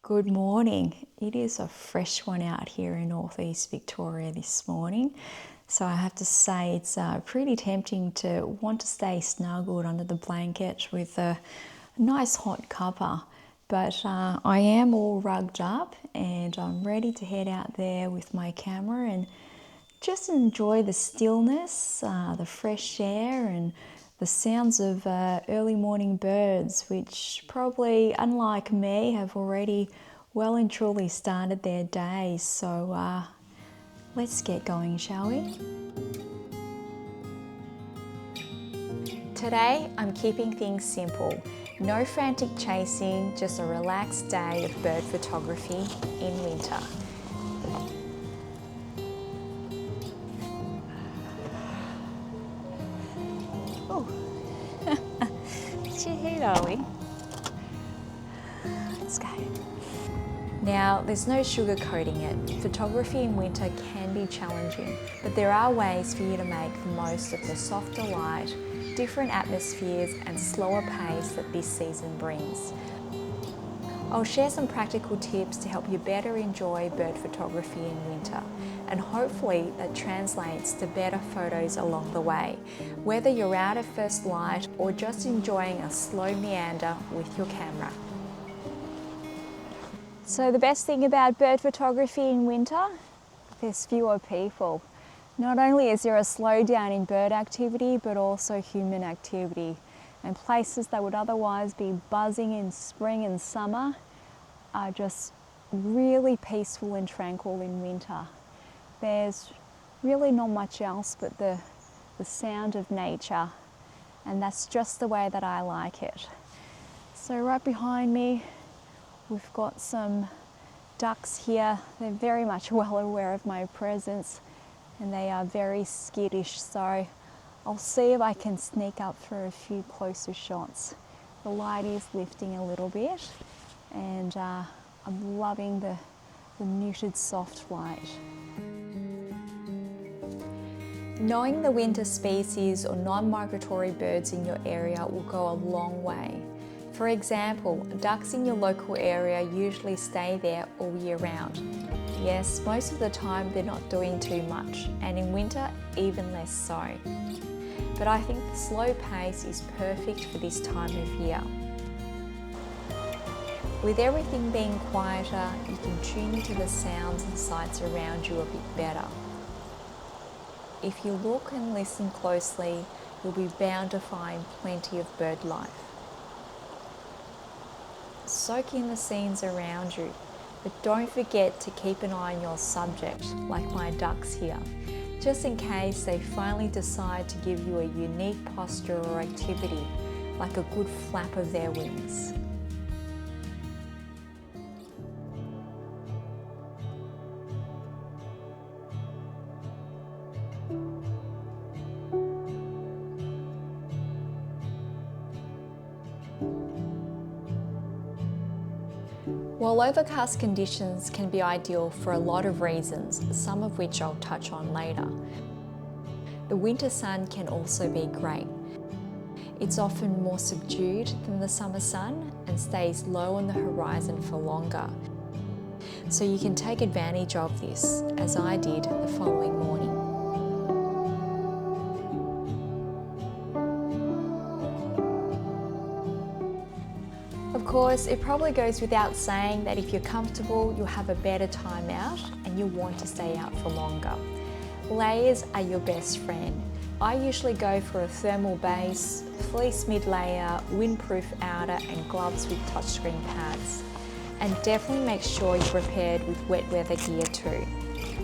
Good morning. It is a fresh one out here in northeast Victoria this morning. So I have to say it's pretty tempting to want to stay snuggled under the blanket with a nice hot cuppa. But I am all rugged up and I'm ready to head out there with my camera and just enjoy the stillness, the fresh air and the sounds of early morning birds, which probably, unlike me, have already well and truly started their day. So let's get going, shall we? Today I'm keeping things simple. No frantic chasing, just a relaxed day of bird photography in winter. Oh, it's your head, are we? Let's go. Now, there's no sugarcoating it. Photography in winter can be challenging, but there are ways for you to make the most of the softer light, different atmospheres and slower pace that this season brings. I'll share some practical tips to help you better enjoy bird photography in winter, and hopefully that translates to better photos along the way, whether you're out at first light or just enjoying a slow meander with your camera. So the best thing about bird photography in winter, there's fewer people. Not only is there a slowdown in bird activity, but also human activity. And places that would otherwise be buzzing in spring and summer are just really peaceful and tranquil in winter. There's really not much else but the sound of nature, and that's just the way that I like it. So right behind me, we've got some ducks here. They're very much well aware of my presence and they are very skittish, so I'll see if I can sneak up for a few closer shots. The light is lifting a little bit and I'm loving the muted soft light. Knowing the winter species or non-migratory birds in your area will go a long way. For example, ducks in your local area usually stay there all year round. Yes, most of the time they're not doing too much, and in winter even less so. But I think the slow pace is perfect for this time of year. With everything being quieter, you can tune into the sounds and sights around you a bit better. If you look and listen closely, you'll be bound to find plenty of bird life. Soak in the scenes around you, but don't forget to keep an eye on your subject, like my ducks here, just in case they finally decide to give you a unique posture or activity, like a good flap of their wings. While overcast conditions can be ideal for a lot of reasons, some of which I'll touch on later, the winter sun can also be great. It's often more subdued than the summer sun and stays low on the horizon for longer. So you can take advantage of this, as I did the following morning. Of course, it probably goes without saying that if you're comfortable, you'll have a better time out and you'll want to stay out for longer. Layers are your best friend. I usually go for a thermal base, fleece mid-layer, windproof outer and gloves with touchscreen pads. And definitely make sure you're prepared with wet weather gear too.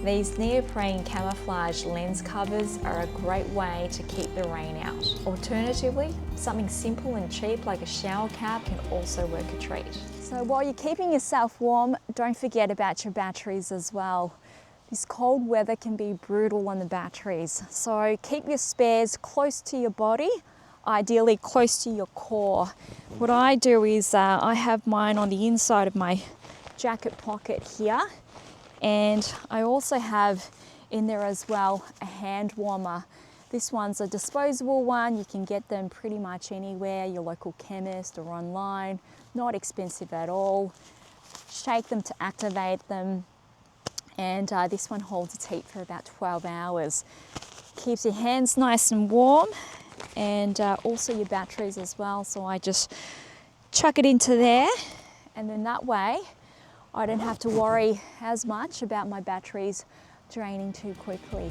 These neoprene camouflage lens covers are a great way to keep the rain out. Alternatively, something simple and cheap like a shower cap can also work a treat. So while you're keeping yourself warm, don't forget about your batteries as well. This cold weather can be brutal on the batteries, so keep your spares close to your body, ideally close to your core. What I do is I have mine on the inside of my jacket pocket here. And I also have in there as well a hand warmer. This one's a disposable one. You can get them pretty much anywhere, your local chemist or online. Not expensive at all. shake them to activate them, and this one holds its heat for about 12 hours. Keeps your hands nice and warm, and also your batteries as well. So I just chuck it into there, and then that way I don't have to worry as much about my batteries draining too quickly.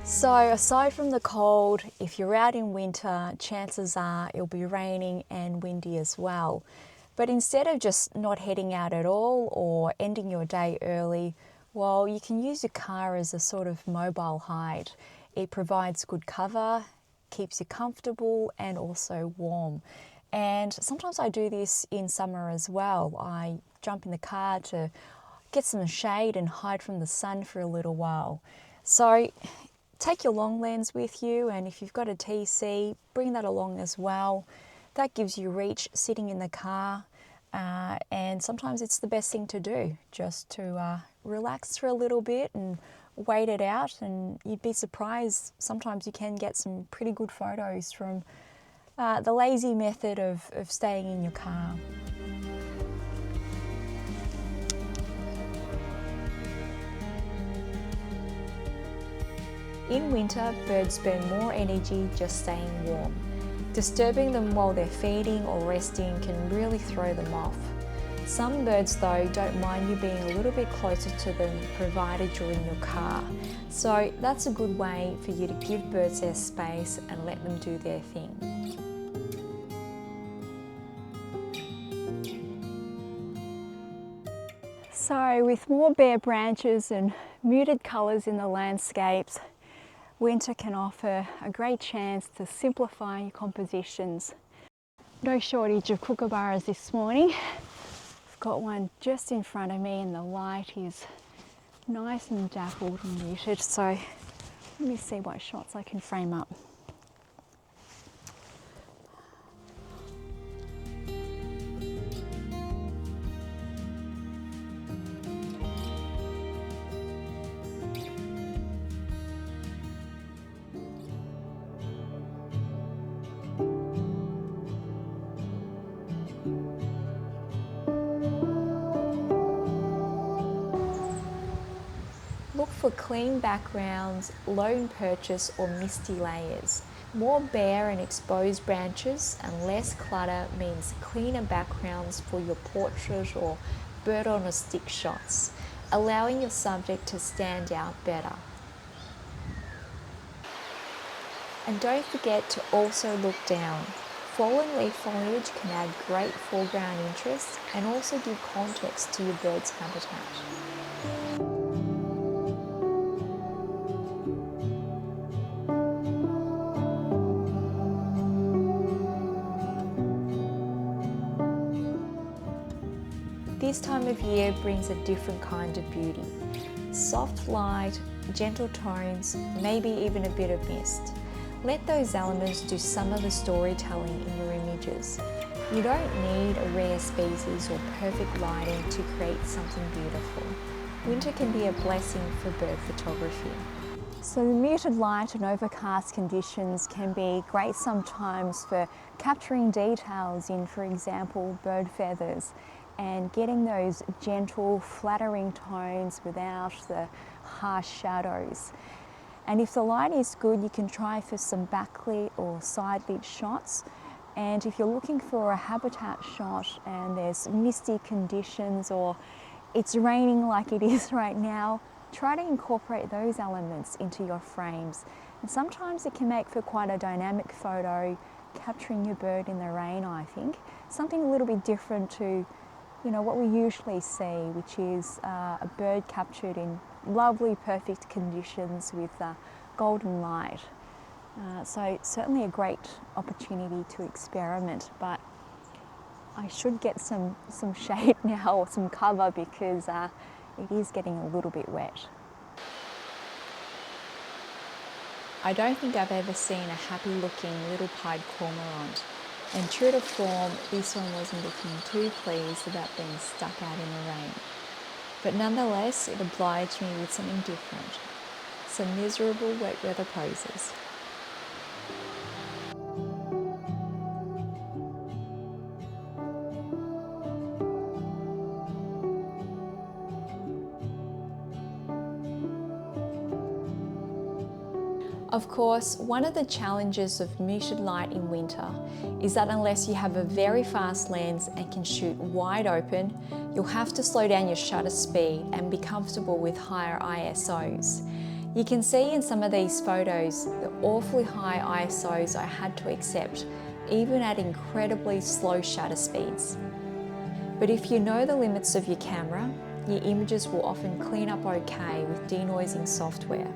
So aside from the cold, if you're out in winter, chances are it'll be raining and windy as well. But instead of just not heading out at all or ending your day early, well, you can use your car as a sort of mobile hide. It provides good cover, keeps you comfortable and also warm. And sometimes I do this in summer as well. I jump in the car to get some shade and hide from the sun for a little while. So take your long lens with you, and if you've got a TC, bring that along as well. That gives you reach sitting in the car, and sometimes it's the best thing to do, just to relax for a little bit and wait it out, and you'd be surprised, sometimes you can get some pretty good photos from the lazy method of staying in your car. In winter, birds burn more energy just staying warm. Disturbing them while they're feeding or resting can really throw them off. Some birds though don't mind you being a little bit closer to them, provided you're in your car. So that's a good way for you to give birds their space and let them do their thing. So with more bare branches and muted colours in the landscapes, winter can offer a great chance to simplify your compositions. No shortage of kookaburras this morning. I've got one just in front of me and the light is nice and dappled and muted, so let me see what shots I can frame up. Look for clean backgrounds, lone purchase or misty layers. More bare and exposed branches and less clutter means cleaner backgrounds for your portrait or bird on a stick shots, allowing your subject to stand out better. And don't forget to also look down. Fallen leaf foliage can add great foreground interest and also give context to your bird's habitat. This time of year brings a different kind of beauty. Soft light, gentle tones, maybe even a bit of mist. Let those elements do some of the storytelling in your images. You don't need a rare species or perfect lighting to create something beautiful. Winter can be a blessing for bird photography. So the muted light and overcast conditions can be great sometimes for capturing details in, for example, bird feathers, and getting those gentle, flattering tones without the harsh shadows. And if the light is good, you can try for some backlit or side-lit shots. And if you're looking for a habitat shot and there's misty conditions or it's raining like it is right now, try to incorporate those elements into your frames. And sometimes it can make for quite a dynamic photo, capturing your bird in the rain, I think. Something a little bit different to what we usually see, which is a bird captured in lovely, perfect conditions with golden light. So certainly a great opportunity to experiment, but I should get some shade now or some cover because it is getting a little bit wet. I don't think I've ever seen a happy looking little pied cormorant, and true to form, this one wasn't looking too pleased about being stuck out in the rain. But nonetheless, it obliged me with something different, some miserable wet weather poses. Of course, one of the challenges of muted light in winter is that unless you have a very fast lens and can shoot wide open, you'll have to slow down your shutter speed and be comfortable with higher ISOs. You can see in some of these photos the awfully high ISOs I had to accept, even at incredibly slow shutter speeds. But if you know the limits of your camera, your images will often clean up okay with denoising software,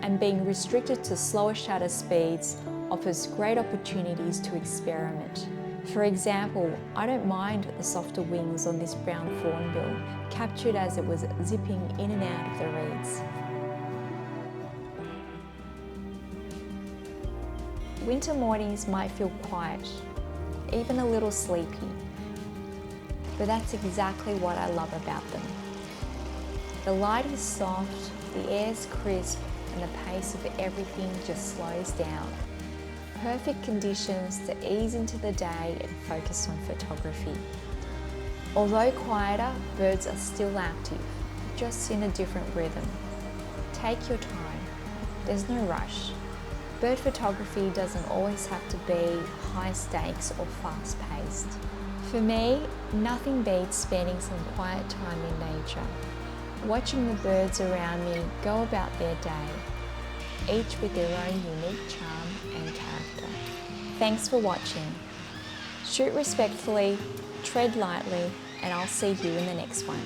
and being restricted to slower shutter speeds offers great opportunities to experiment. For example, I don't mind the softer wings on this brown hornbill, captured as it was zipping in and out of the reeds. Winter mornings might feel quiet, even a little sleepy, but that's exactly what I love about them. The light is soft, the air's crisp, and the pace of everything just slows down. Perfect conditions to ease into the day and focus on photography. Although quieter, birds are still active, just in a different rhythm. Take your time, there's no rush. Bird photography doesn't always have to be high stakes or fast paced. For me, nothing beats spending some quiet time in nature, watching the birds around me go about their day, each with their own unique charm and character. Thanks for watching. Shoot respectfully, tread lightly, and I'll see you in the next one.